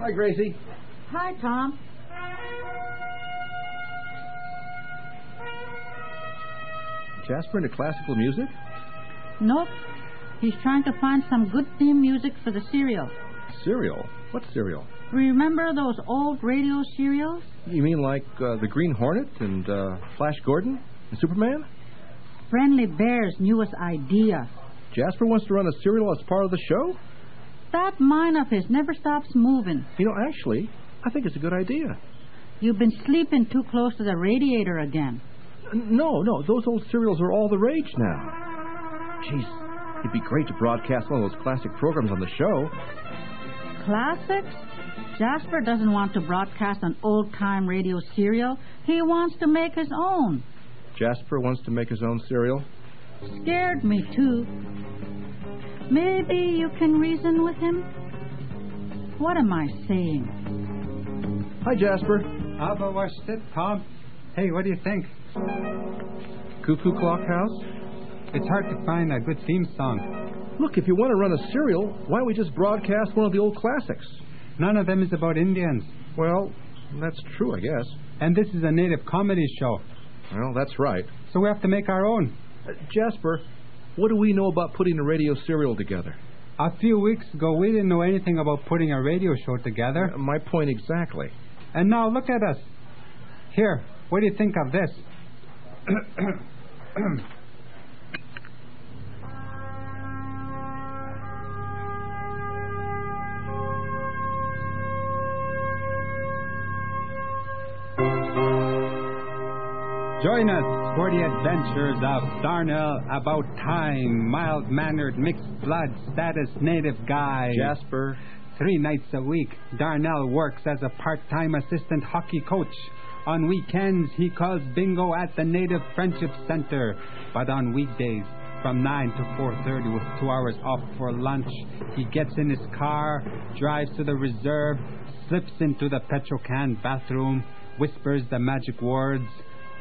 Hi, Gracie. Hi, Tom. Jasper into classical music? Nope. He's trying to find some good theme music for the serial. Serial? What serial? Remember those old radio serials? You mean like the Green Hornet and Flash Gordon and Superman? Friendly Bear's newest idea. Jasper wants to run a serial as part of the show? That mind of his never stops moving. You know, actually, I think it's a good idea. You've been sleeping too close to the radiator again. No, those old serials are all the rage now. Jeez, it'd be great to broadcast one of those classic programs on the show. Classics? Jasper doesn't want to broadcast an old-time radio serial. He wants to make his own. Jasper wants to make his own serial? Scared me, too. Maybe you can reason with him? What am I saying? Hi, Jasper. How about watch it, Tom? Hey, what do you think? Cuckoo Clock House? It's hard to find a good theme song. Look, if you want to run a serial, why don't we just broadcast one of the old classics? None of them is about Indians. Well, that's true, I guess. And this is a native comedy show. Well, that's right. So we have to make our own. Jasper, what do we know about putting a radio serial together? A few weeks ago, we didn't know anything about putting a radio show together. My point exactly. And now look at us. Here, what do you think of this? Join us for the adventures of Darnell About Time, mild-mannered, mixed-blood, status native guy. Jasper. 3 nights a week, Darnell works as a part-time assistant hockey coach. On weekends, he calls bingo at the Native Friendship Center. But on weekdays, from 9 to 4:30 with 2 hours off for lunch, he gets in his car, drives to the reserve, slips into the Petrocan bathroom, whispers the magic words,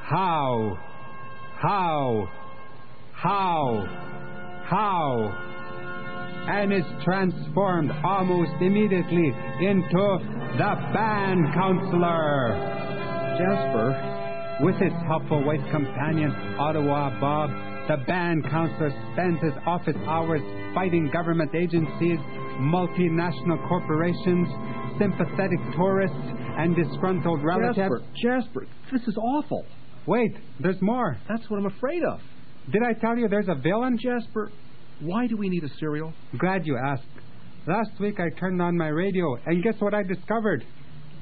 How? And is transformed almost immediately into the band counselor. Jasper. With his helpful white companion, Ottawa Bob, the band counselor spends his office hours fighting government agencies, multinational corporations, sympathetic tourists, and disgruntled relatives. Jasper, this is awful. Wait, there's more. That's what I'm afraid of. Did I tell you there's a villain? Jasper, why do we need a serial? Glad you asked. Last week I turned on my radio, and guess what I discovered?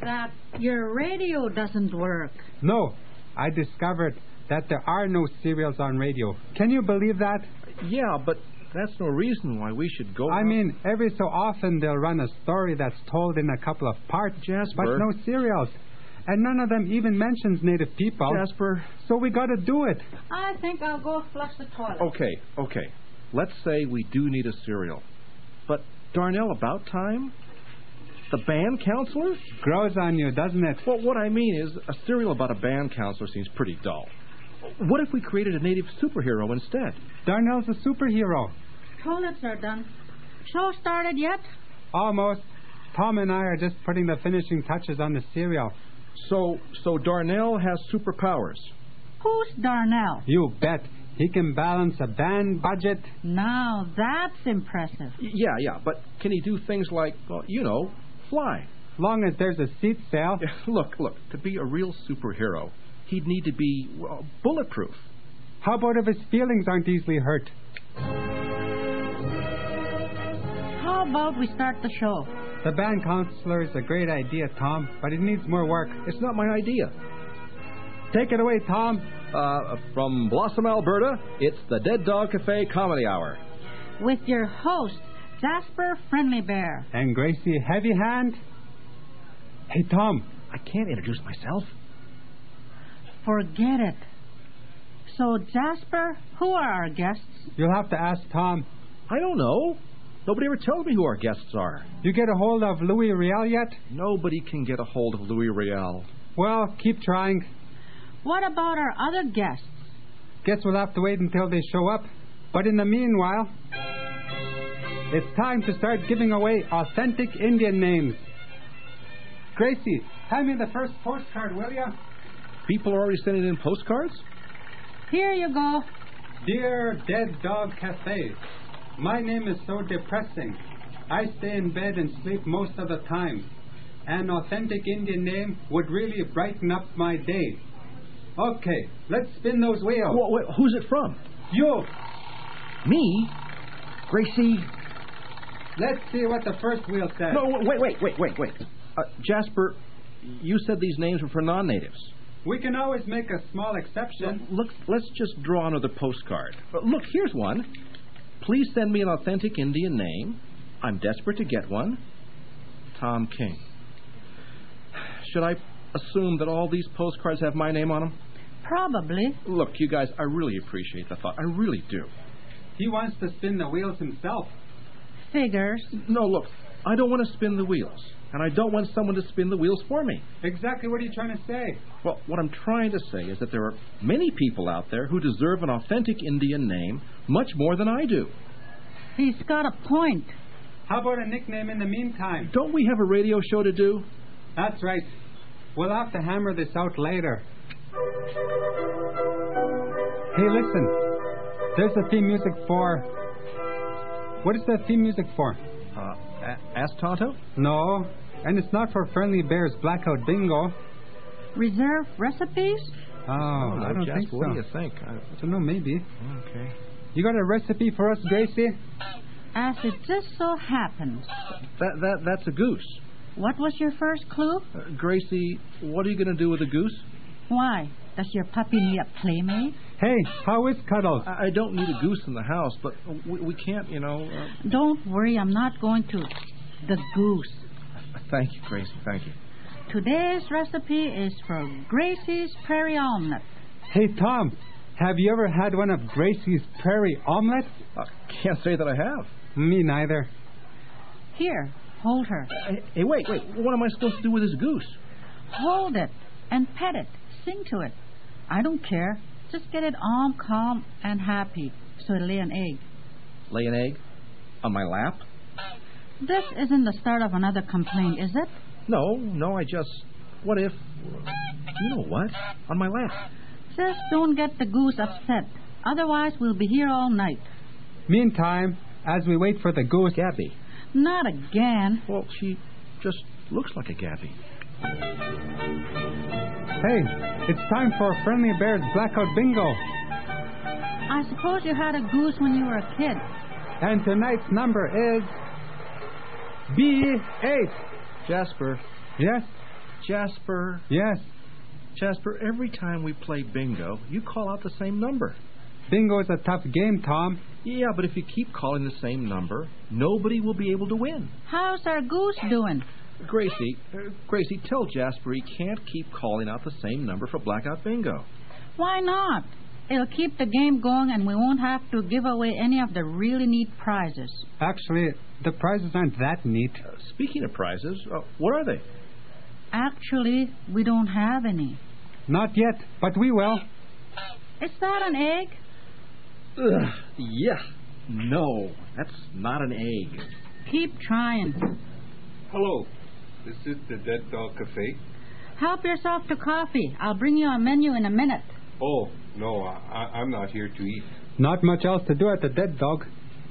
That your radio doesn't work. No, I discovered that there are no serials on radio. Can you believe that? Yeah, but that's no reason why we should go... I mean, every so often they'll run a story that's told in a couple of parts, Jasper. But no serials. And none of them even mentions native people. Jasper. So we got to do it. I think I'll go flush the toilet. Okay. Let's say we do need a serial. But Darnell About Time? The band counselor? Grows on you, doesn't it? Well, what I mean is, a serial about a band counselor seems pretty dull. What if we created a native superhero instead? Darnell's a superhero. Toilets are done. Show started yet? Almost. Tom and I are just putting the finishing touches on the serial. So Darnell has superpowers. Who's Darnell? You bet. He can balance a band budget. Now, that's impressive. Yeah, but can he do things like, fly? Long as there's a seat sale. Look, to be a real superhero, he'd need to be, bulletproof. How about if his feelings aren't easily hurt? How about we start the show? The band counselor is a great idea, Tom, but it needs more work. It's not my idea. Take it away, Tom. From Blossom, Alberta, it's the Dead Dog Cafe Comedy Hour. With your host, Jasper Friendly Bear. And Gracie Heavy Hand. Hey, Tom. I can't introduce myself. Forget it. So, Jasper, who are our guests? You'll have to ask Tom. I don't know. Nobody ever tells me who our guests are. You get a hold of Louis Riel yet? Nobody can get a hold of Louis Riel. Well, keep trying. What about our other guests? Guess we'll have to wait until they show up. But in the meanwhile, it's time to start giving away authentic Indian names. Gracie, hand me the first postcard, will you? People are already sending in postcards? Here you go. Dear Dead Dog Cafe, my name is so depressing. I stay in bed and sleep most of the time. An authentic Indian name would really brighten up my day. Okay, let's spin those wheels. Wait, who's it from? You. Me? Gracie? Let's see what the first wheel says. No, wait. Jasper, you said these names were for non-natives. We can always make a small exception. Look, let's just draw another postcard. Look, here's one. Please send me an authentic Indian name. I'm desperate to get one. Tom King. Should I assume that all these postcards have my name on them? Probably. Look, you guys, I really appreciate the thought. I really do. He wants to spin the wheels himself. Figures. No, look, I don't want to spin the wheels. And I don't want someone to spin the wheels for me. Exactly what are you trying to say? Well, what I'm trying to say is that there are many people out there who deserve an authentic Indian name much more than I do. He's got a point. How about a nickname in the meantime? Don't we have a radio show to do? That's right. We'll have to hammer this out later. Hey, listen. There's the theme music for... What is the theme music for? Ask Tonto? No, and it's not for Friendly Bear's Blackout Bingo. Reserve recipes? Oh, I don't think so. What do you think? I don't know, maybe. Okay. You got a recipe for us, Gracie? As it just so happens. That's a goose. What was your first clue? Gracie, what are you going to do with a goose? Why? Does your puppy need a playmate? Hey, how is Cuddles? I don't need a goose in the house, but we can't, Don't worry, I'm not going to. The goose. Thank you, Gracie, thank you. Today's recipe is for Gracie's Prairie Omelette. Hey, Tom, have you ever had one of Gracie's Prairie Omelette? Can't say that I have. Me neither. Here, hold her. Hey, wait. What am I supposed to do with this goose? Hold it and pet it. Sing to it. I don't care. Just get it all calm and happy so it'll lay an egg. Lay an egg? On my lap? This isn't the start of another complaint, is it? No, I just... What if... You know what? On my lap. Just don't get the goose upset. Otherwise, we'll be here all night. Meantime, as we wait for the goose... Gabby. Not again. Well, she just looks like a Gabby. Hey, it's time for Friendly Bear's Blackout Bingo. I suppose you had a goose when you were a kid. And tonight's number is... B8. Jasper. Yes? Jasper. Yes. Jasper, every time we play bingo, you call out the same number. Bingo is a tough game, Tom. Yeah, but if you keep calling the same number, nobody will be able to win. How's our goose doing? Gracie, tell Jasper he can't keep calling out the same number for Blackout Bingo. Why not? It'll keep the game going and we won't have to give away any of the really neat prizes. Actually, the prizes aren't that neat. Speaking of prizes, what are they? Actually, we don't have any. Not yet, but we will. Is that an egg? Ugh, yeah. No, that's not an egg. Keep trying. Hello. This is the Dead Dog Cafe. Help yourself to coffee. I'll bring you a menu in a minute. Oh, no, I'm not here to eat. Not much else to do at the Dead Dog.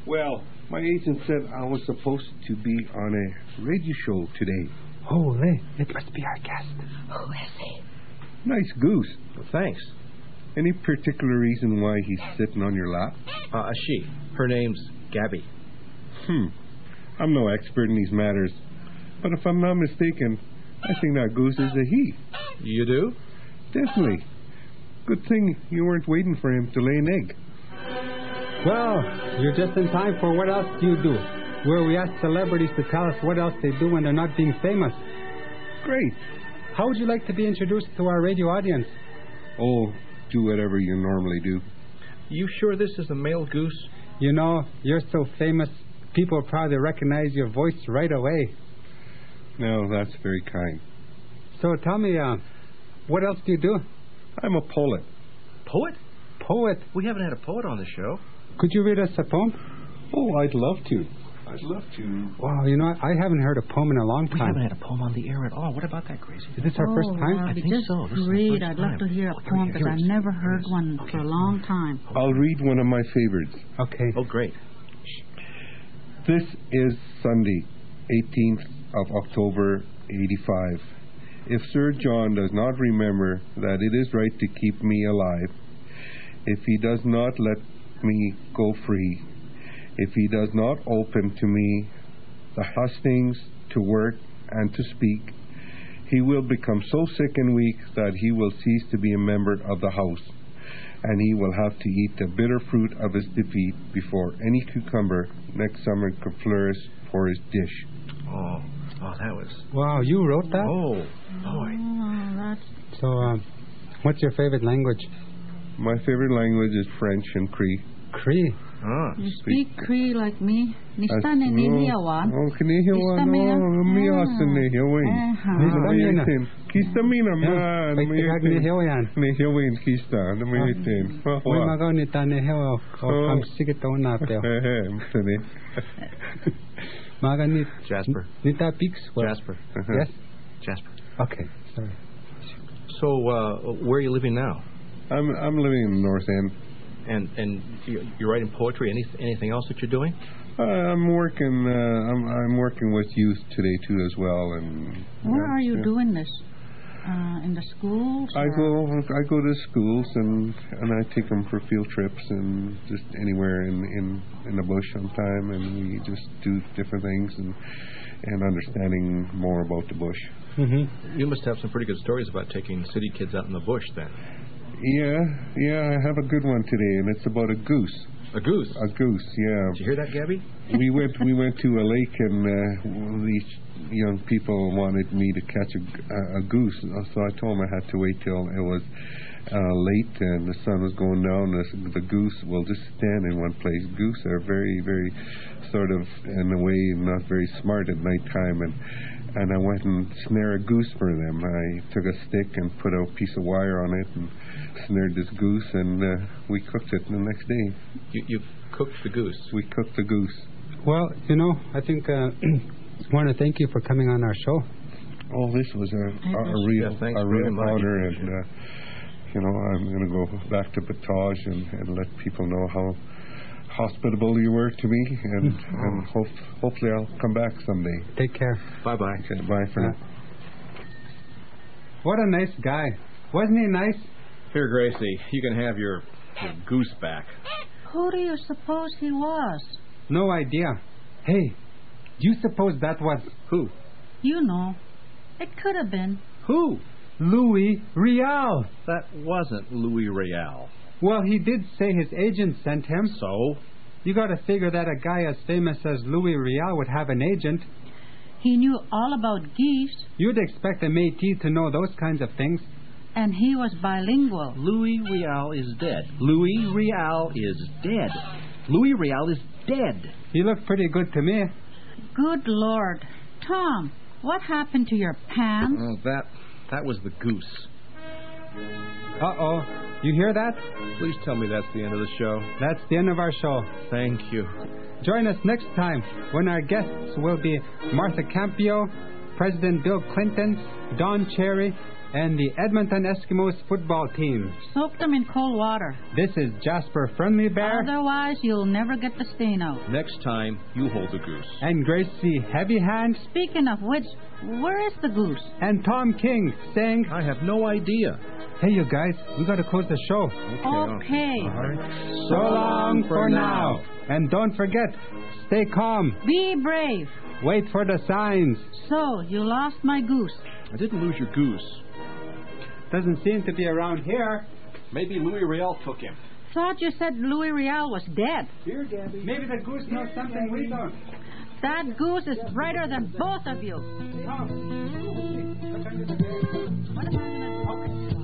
Well, my agent said I was supposed to be on a radio show today. Holy, it must be our guest. Who is he? Nice goose. Well, thanks. Any particular reason why he's sitting on your lap? She. Her name's Gabby. I'm no expert in these matters. But if I'm not mistaken, I think that goose is a he. You do? Definitely. Good thing you weren't waiting for him to lay an egg. Well, you're just in time for What Else Do You Do, where we ask celebrities to tell us what else they do when they're not being famous. Great. How would you like to be introduced to our radio audience? Oh, do whatever you normally do. You sure this is a male goose? You know, you're so famous, people probably recognize your voice right away. No, that's very kind. So tell me, what else do you do? I'm a poet. Poet? Poet? We haven't had a poet on the show. Could you read us a poem? Oh, I'd love to. I'd love to. Wow, you know, I haven't heard a poem in a long We time. haven't had a poem on the air at all. What about that, Gracie? Is this our first time? Wow, I think just so. This is the great. first I'd love time. to hear a Oh, here, poem because here I've it is. never Here heard it is. one Okay. for a long time. I'll read one of my favorites. Okay. Oh, great. This is Sunday, 18th of October, 85. If Sir John does not remember that it is right to keep me alive, if he does not let me go free, if he does not open to me the hustings to work and to speak, he will become so sick and weak that he will cease to be a member of the house, and he will have to eat the bitter fruit of his defeat before any cucumber next summer could flourish for his dish. Oh, that was... Wow, you wrote that? Oh, boy. Oh, that's... So, what's your favorite language? My favorite language is French and Cree. Cree. Ah. You speak Cree like me. Nista ne nihiawan. Oh, kinihiawan. Oh, miyasa nihiawin. Nihiawin. Kista mina man. Nihiawin kista. Namihitin. Uy, magaw ni Taneheo. O kamsigit o napeo. Maga ni... Jasper. Nita Peaks? Jasper. Yes? Jasper. Okay, sorry. So, where are you living now? I'm living in the North End. And you're writing poetry? Anything else that you're doing? I'm working. I'm working with youth today too as well. And Where are you doing this? In the schools? I go to schools and I take them for field trips and just anywhere in the bush sometime, and we just do different things and understanding more about the bush. Mm-hmm. You must have some pretty good stories about taking city kids out in the bush then. Yeah, I have a good one today, and it's about a goose. A goose? A goose, yeah. Did you hear that, Gabby? We went to a lake, and these young people wanted me to catch a goose, so I told them I had to wait till it was late and the sun was going down. The goose will just stand in one place. Goose are very, very sort of, in a way, not very smart at nighttime, and I went and snared a goose for them. I took a stick and put a piece of wire on it and snared this goose, and we cooked it the next day. You cooked the goose? We cooked the goose. Well, you know, I think I want to thank you for coming on our show. Oh, this was a real honor, and you know, I'm going to go back to Batage and let people know how hospitable you were to me, and hopefully I'll come back someday. Take care. Bye-bye. Okay, bye for now. What a nice guy. Wasn't he nice? Here, Gracie, you can have your goose back. Who do you suppose he was? No idea. Hey, do you suppose that was... Who? You know. It could have been. Who? Louis Rial. That wasn't Louis Rial. Well, he did say his agent sent him. So? You got to figure that a guy as famous as Louis Rial would have an agent. He knew all about geese. You'd expect a Métis to know those kinds of things. And he was bilingual. Louis Rial is dead. Louis Rial is dead. Louis Rial is dead. He looked pretty good to me. Good Lord. Tom, what happened to your pants? Oh, that was the goose. Uh-oh. You hear that? Please tell me that's the end of the show. That's the end of our show. Thank you. Join us next time when our guests will be Martha Campio, President Bill Clinton, Don Cherry, and the Edmonton Eskimos football team. Soak them in cold water. This is Jasper Friendly Bear. Otherwise, you'll never get the stain out. Next time, you hold the goose. And Gracie Heavy Hand. Speaking of which, where is the goose? And Tom King saying, I have no idea. Hey, you guys, we got to close the show. Okay. All right. So long for now. And don't forget, stay calm. Be brave. Wait for the signs. So, you lost my goose. I didn't lose your goose. Doesn't seem to be around here. Maybe Louis Rial took him. Thought you said Louis Rial was dead. Here, Gabby. Maybe the goose knows something we don't. That goose is brighter than both of you. Tom. What am I going to do? Okay.